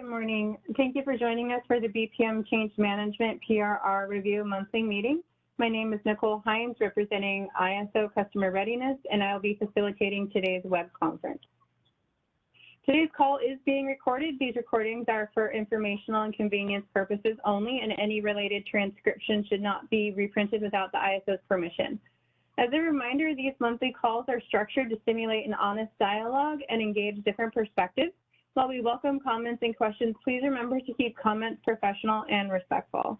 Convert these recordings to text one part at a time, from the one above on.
Good morning. Thank you for joining us for the BPM Change Management PRR Review Monthly Meeting. My name is Nicole Hines, representing ISO Customer Readiness, and I will be facilitating today's web conference. Today's call is being recorded. These recordings are for informational and convenience purposes only, and any related transcription should not be reprinted without the ISO's permission. As a reminder, these monthly calls are structured to stimulate an honest dialogue and engage different perspectives. While we welcome comments and questions, please remember to keep comments professional and respectful.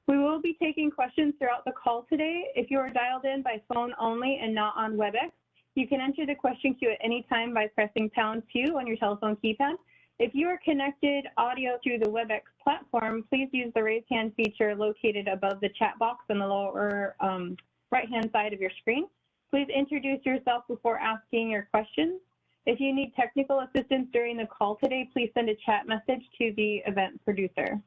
We will be taking questions throughout the call today. If you are dialed in by phone only and not on WebEx, you can enter the question queue at any time by pressing #2 on your telephone keypad. If you are connected audio through the WebEx platform, please use the raise hand feature located above the chat box on the lower right-hand side of your screen. Please introduce yourself before asking your questions. If you need technical assistance during the call today, please send a chat message to the event producer.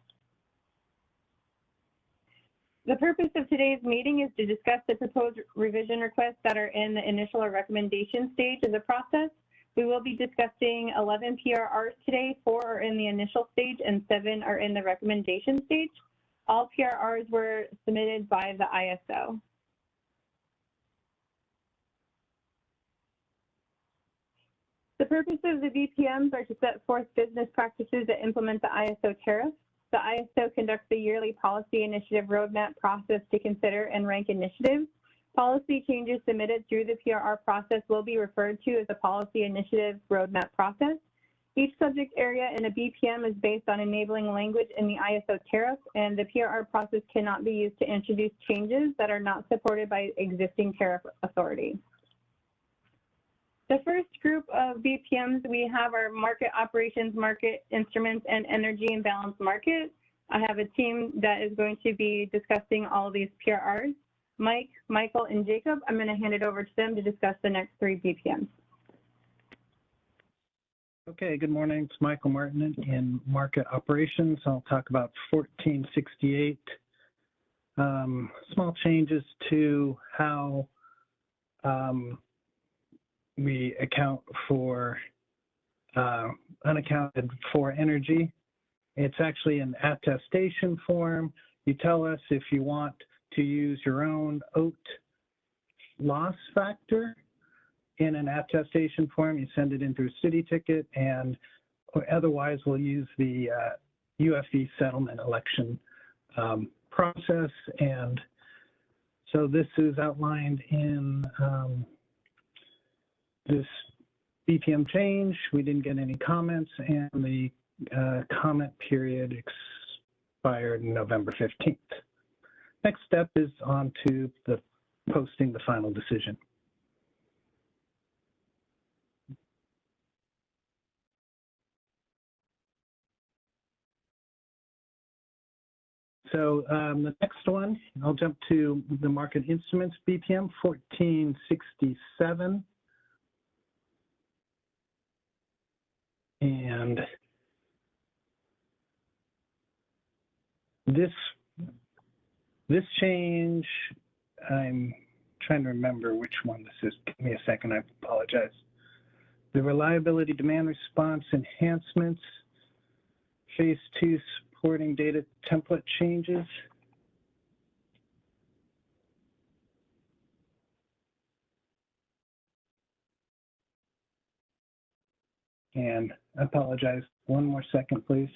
The purpose of today's meeting is to discuss the proposed revision requests that are in the initial or recommendation stage of the process. We will be discussing 11 PRRs today. 4 are in the initial stage and 7 are in the recommendation stage. All PRRs were submitted by the ISO. The purpose of the BPMs are to set forth business practices that implement the ISO tariff. The ISO conducts a yearly policy initiative roadmap process to consider and rank initiatives. Policy changes submitted through the PRR process will be referred to as a policy initiative roadmap process. Each subject area in a BPM is based on enabling language in the ISO tariff, and the PRR process cannot be used to introduce changes that are not supported by existing tariff authority. The first group of BPMs we have are market operations, market instruments, and energy and balanced market. I have a team that is going to be discussing all of these PRRs. Mike, Michael, and Jacob, I'm going to hand it over to them to discuss the next 3 BPMs. Okay, good morning. It's Michael Martin in market operations. I'll talk about 1468. Small changes to how we account for unaccounted for energy. It's actually an attestation form. You tell us if you want to use your own OAT loss factor in an attestation form. You send it in through city ticket, and otherwise we'll use the UFE settlement election process. And so this is outlined in this BPM change. We didn't get any comments, and the comment period expired November 15th. Next step is on to the posting the final decision. So the next one, I'll jump to the market instruments BPM 1467. And this change, I'm trying to remember which one this is. Give me a second, I apologize. The reliability demand response enhancements, phase 2 supporting data template changes. And I apologize, one more second, please.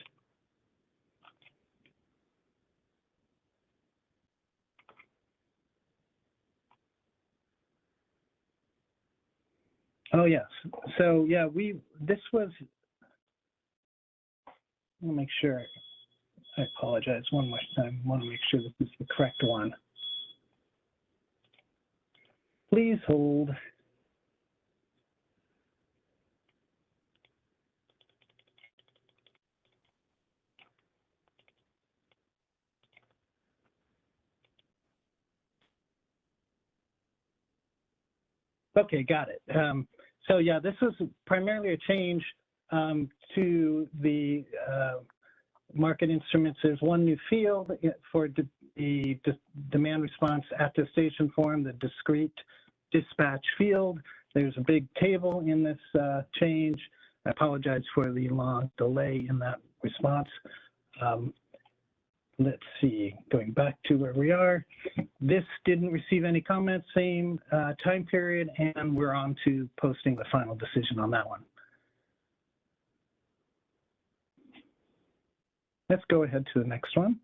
Oh, yes. So, yeah, this was, let me make sure. I apologize one more time. I want to make sure this is the correct one. Please hold. Okay, got it. So yeah, this was primarily a change to the market instruments. There's one new field for the demand response attestation form, the discrete dispatch field. There's a big table in this change I apologize for the long delay in that response. Let's see, going back to where we are. This didn't receive any comments, same time period, and we're on to posting the final decision on that one. Let's go ahead to the next one.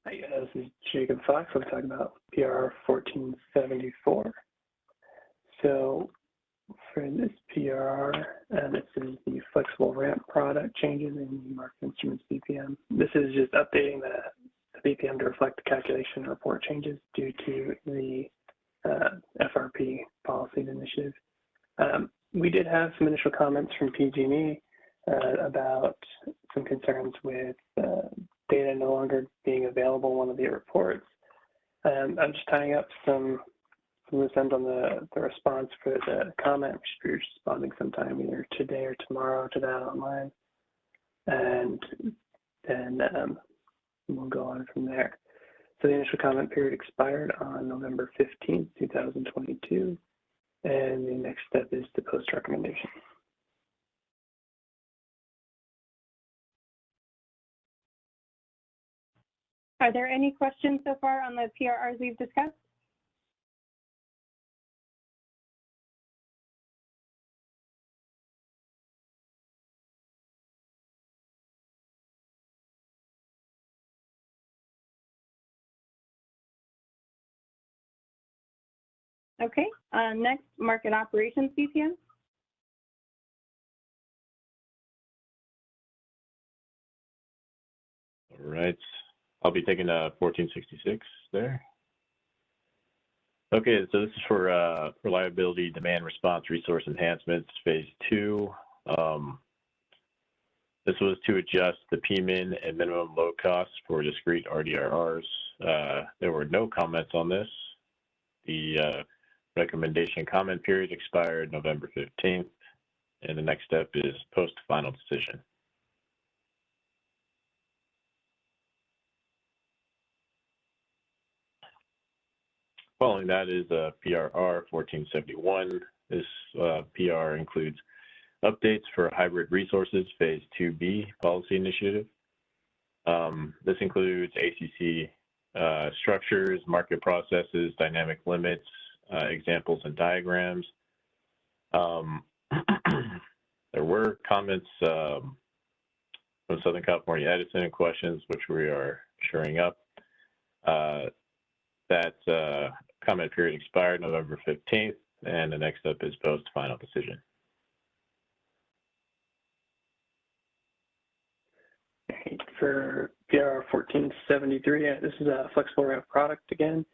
Hi, this is Jacob Fox. We're talking about PR 1474. So for this PR, this is the flexible ramp product changes in the market instruments BPM. This is just updating the BPM to reflect the calculation report changes due to the FRP policy initiative. We did have some initial comments from PG&E about some concerns with data no longer being available in one of the reports. I'm just tying up some loose ends on the response for the comment. We should be responding sometime either today or tomorrow to that online. And then we'll go on from there. So the initial comment period expired on November 15th, 2022. And the next step is to post recommendation. Are there any questions so far on the PRRs we've discussed? Okay, next, market operations BPM. All right, I'll be taking 1466 there. Okay, so this is for reliability, demand response, resource enhancements, phase 2. This was to adjust the PMIN and minimum load costs for discrete RDRRs. There were no comments on this. The recommendation comment period expired November 15th, and the next step is post final decision. Following that is PRR 1471. This PR includes updates for hybrid resources phase 2B policy initiative. This includes ACC structures, market processes, dynamic limits, examples and diagrams. There were comments from Southern California Edison and questions, which we are shoring up. That comment period expired November 15th, and the next step is post final decision. For PR 1473, this is a flexible ramp product again.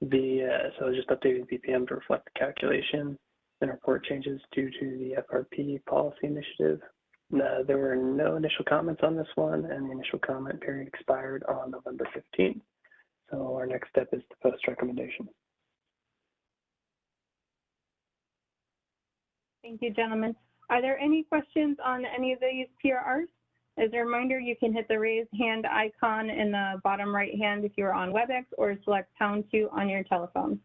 So just updating BPM to reflect the calculation and report changes due to the FRP policy initiative. There were no initial comments on this one, and the initial comment period expired on November 15th. So our next step is to post recommendation. Thank you, gentlemen. Are there any questions on any of these PRRs? As a reminder, you can hit the raise hand icon in the bottom right hand if you're on WebEx, or select #2 on your telephone.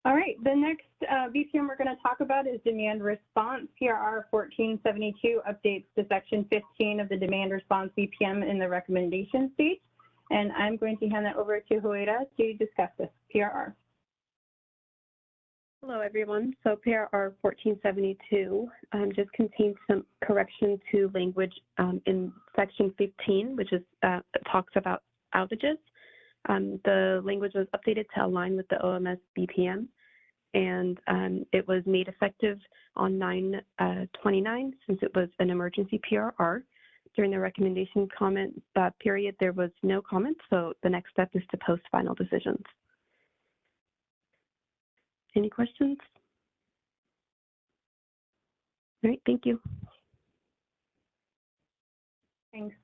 All right, the next BPM we're going to talk about is demand response. PRR 1472 updates to section 15 of the demand response BPM in the recommendation stage. And I'm going to hand that over to Hueda to discuss this PRR. Hello, everyone. So PRR 1472 just contains some correction to language in section 15, which is talks about outages. The language was updated to align with the OMS BPM, and it was made effective on 9/29 since it was an emergency PRR. During the recommendation comment period, there was no comment, so the next step is to post final decisions. Any questions? All right, thank you. Thanks.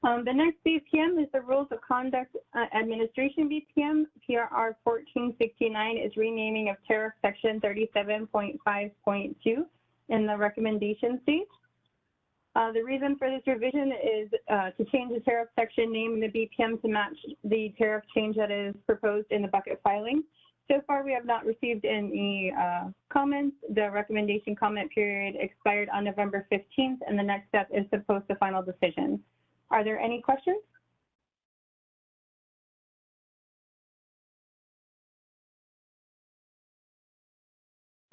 The next BPM is the Rules of Conduct Administration BPM. PRR 1469 is renaming of tariff section 37.5.2. in the recommendation stage. The reason for this revision is to change the tariff section name in the BPM to match the tariff change that is proposed in the bucket filing. So far, we have not received any comments. The recommendation comment period expired on November 15th, and the next step is to post the final decision. Are there any questions?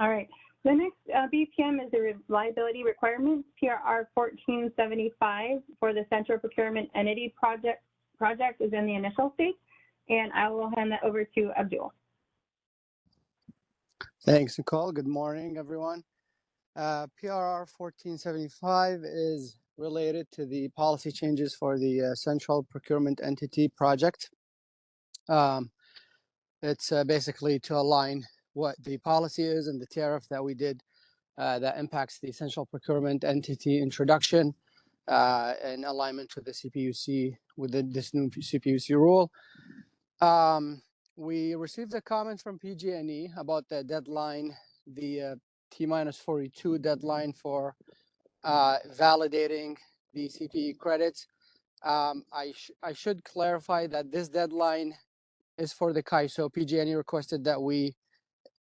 All right. The next BPM is the reliability requirements, PRR 1475 for the Central Procurement Entity project is in the initial stage, and I will hand that over to Abdul. Thanks, Nicole. Good morning, everyone. PRR 1475 is related to the policy changes for the Central Procurement Entity project. It's basically to align what the policy is and the tariff that we did that impacts the Central Procurement Entity introduction in alignment with the CPUC, with this new CPUC rule. We received a comment from PG&E about the deadline, the T-42 deadline for validating the CPE credits. I should clarify that this deadline is for the CAISO. PG&E requested that we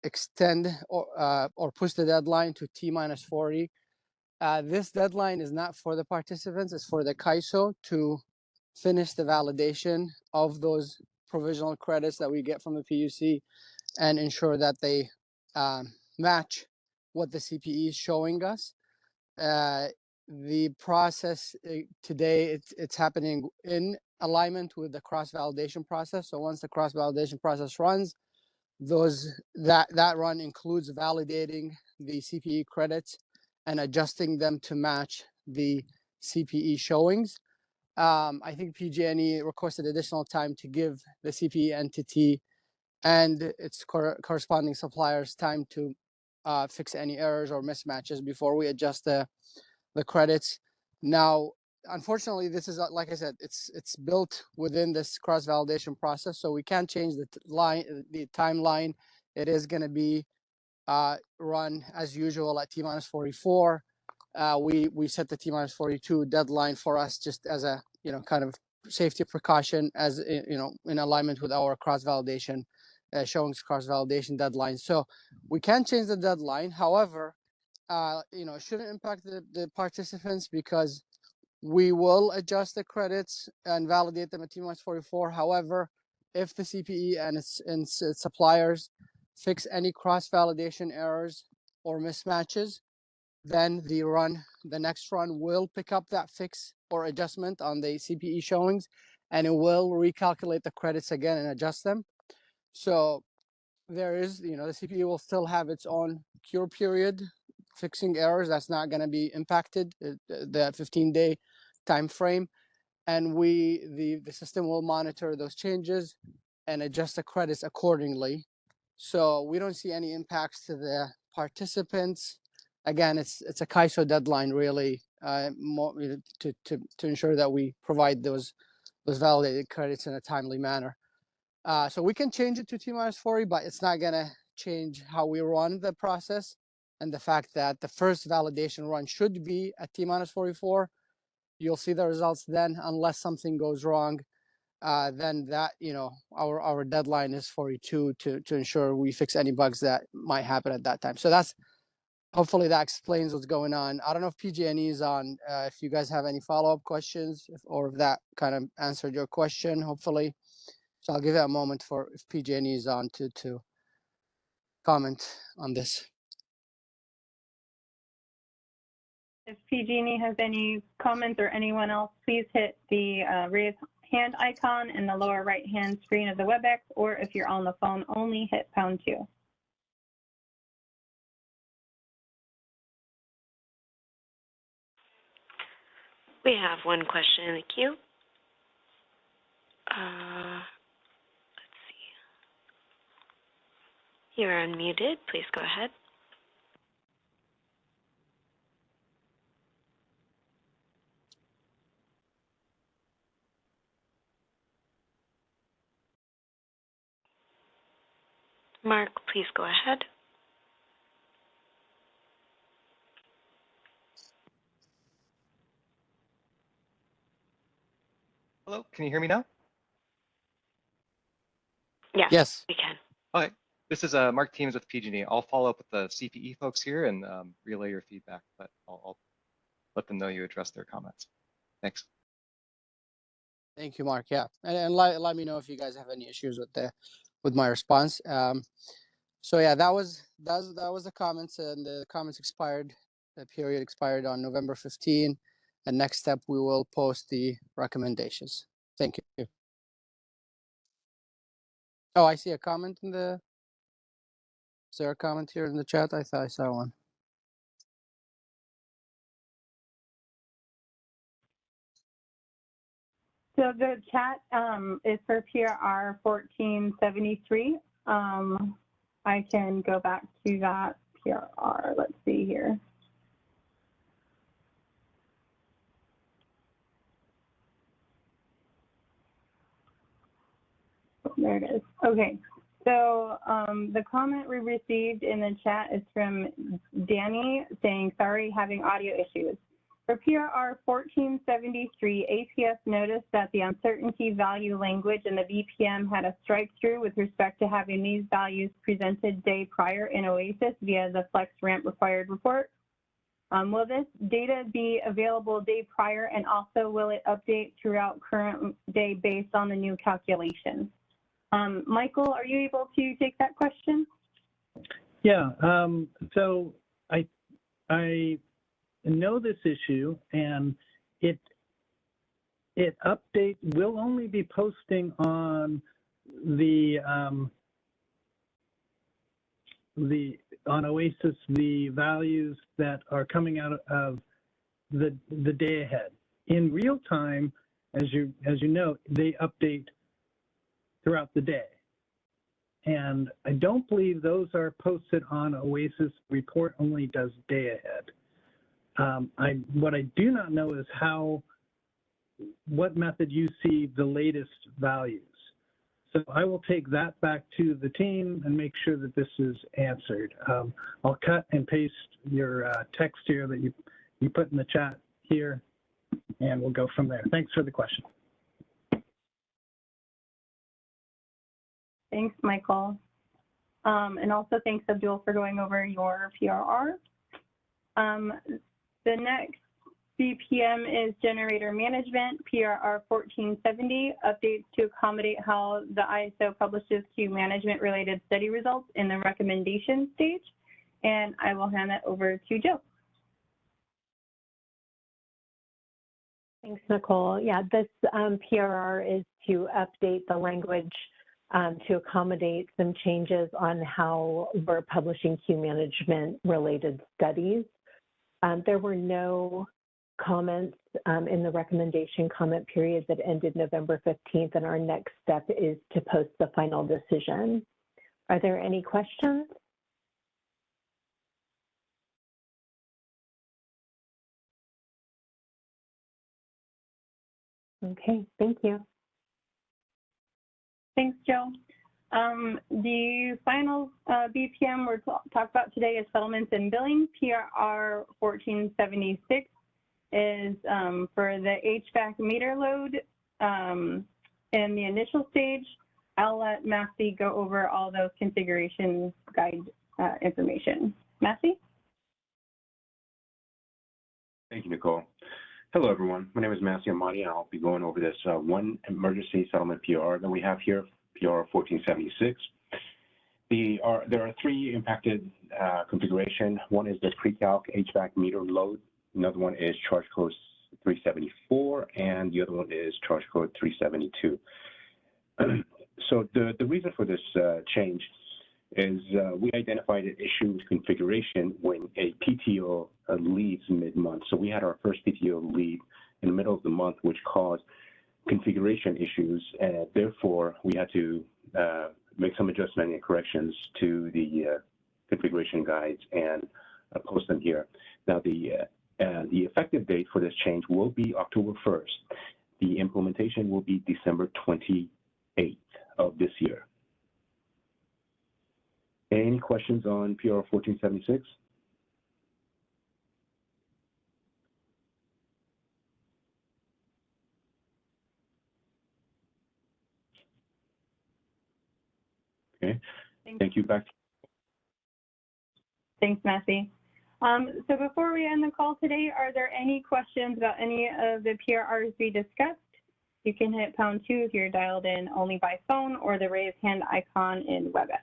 extend or push the deadline to T-40. This deadline is not for the participants, it's for the CAISO to finish the validation of those provisional credits that we get from the PUC and ensure that they match what the CPE is showing us. The process today, it's happening in alignment with the cross-validation process. So once the cross-validation process runs, that run includes validating the CPE credits and adjusting them to match the CPE showings. I think PG&E requested additional time to give the CPE entity and its corresponding suppliers time to fix any errors or mismatches before we adjust the credits. Now, unfortunately, this is, like I said, it's built within this cross-validation process, so we can't change the timeline. It is going to be run as usual at T-44. We set the T-42 deadline for us just as a kind of safety precaution, as in alignment with our cross-validation showings cross-validation deadline. So we can change the deadline. However, it shouldn't impact the participants because we will adjust the credits and validate them at T-44. However, if the CPE and its suppliers fix any cross-validation errors or mismatches, then the next run will pick up that fix or adjustment on the CPE showings, and it will recalculate the credits again and adjust them. So there is, the CPE will still have its own cure period, fixing errors. That's not going to be impacted, the 15-day time frame. And the system will monitor those changes and adjust the credits accordingly. So we don't see any impacts to the participants. Again, it's a CAISO deadline, really, to ensure that we provide those validated credits in a timely manner. So we can change it to T-40, but it's not going to change how we run the process, and the fact that the first validation run should be at T-44. You'll see the results then, unless something goes wrong. Then that, our deadline is 42 to ensure we fix any bugs that might happen at that time. So hopefully that explains what's going on. I don't know if PG&E is on, if you guys have any follow-up questions, or if that kind of answered your question, hopefully. So I'll give it a moment for if PG&E is on to comment on this. If PG&E has any comments or anyone else, please hit the raise hand icon in the lower right-hand screen of the WebEx, or if you're on the phone only, hit #2. We have one question in the queue. Let's see. You're unmuted. Please go ahead. Mark, please go ahead. Hello, can you hear me now? Yes, Yes. we can. Okay, this is Mark Teams with PG&E. I'll follow up with the CPE folks here and relay your feedback, but I'll let them know you addressed their comments. Thanks. Thank you, Mark. Yeah, and let me know if you guys have any issues with my response. So yeah, that was the comments, and the comments expired. The period expired on November 15. And next step, we will post the recommendations. Thank you. Oh, I see a comment in the. Is there a comment here in the chat? I thought I saw one. So the chat is for PRR 1473. I can go back to that PRR. Let's see here. There it is. Okay. So the comment we received in the chat is from Danny saying, sorry, having audio issues. For PRR 1473, APS noticed that the uncertainty value language in the BPM had a strike through with respect to having these values presented day prior in OASIS via the Flex Ramp required report. Will this data be available day prior, and also will it update throughout current day based on the new calculations? Michael, are you able to take that question? Yeah, so I know this issue, and it update will only be posting on on OASIS the values that are coming out of the day ahead. In real time, as you know, they update throughout the day. And I don't believe those are posted on OASIS. Report only does day ahead. What I do not know is what method you see the latest values. So I will take that back to the team and make sure that this is answered. I'll cut and paste your text here that you put in the chat here, and we'll go from there. Thanks for the question. Thanks, Michael. And also thanks, Abdul, for going over your PRR. The next BPM is generator management, PRR 1470, updates to accommodate how the ISO publishes queue management related study results in the recommendation stage. And I will hand that over to Jill. Thanks, Nicole. Yeah, this PRR is to update the language to accommodate some changes on how we're publishing queue management related studies. There were no comments in the recommendation comment period that ended November 15th, and our next step is to post the final decision. Are there any questions? Okay, thank you. Thanks, Joe. The final BPM we're talk about today is settlements and billing. PRR 1476 is for the HVAC meter load in the initial stage. I'll let Matthew go over all those configuration guide information. Matthew? Thank you, Nicole. Hello, everyone. My name is Matthew Amati, and I'll be going over this one emergency settlement PR that we have here, PR 1476. There are three impacted configuration. One is the pre-calc HVAC meter load. Another one is charge code 374, and the other one is charge code 372. So the reason for this change is we identified an issue with configuration when a PTO leaves mid-month. So we had our first PTO leave in the middle of the month, which caused configuration issues, and therefore we had to make some adjustment and corrections to the configuration guides and post them here. Now the effective date for this change will be October 1st. The implementation will be December 28th of this year. Any questions on PR 1476? Thank you. Back. Thanks, Massey. So before we end the call today, are there any questions about any of the PRRs we discussed? You can hit #2 if you're dialed in only by phone, or the raise hand icon in WebEx.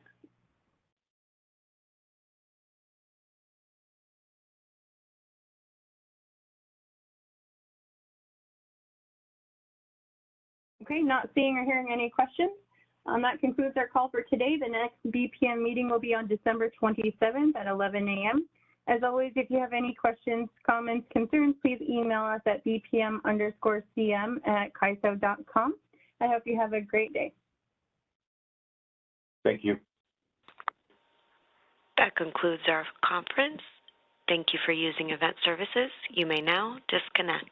Okay, not seeing or hearing any questions. That concludes our call for today. The next BPM meeting will be on December 27th at 11 a.m. As always, if you have any questions, comments, concerns, please email us at bpm_cm@kyso.com. I hope you have a great day. Thank you. That concludes our conference. Thank you for using Event Services. You may now disconnect.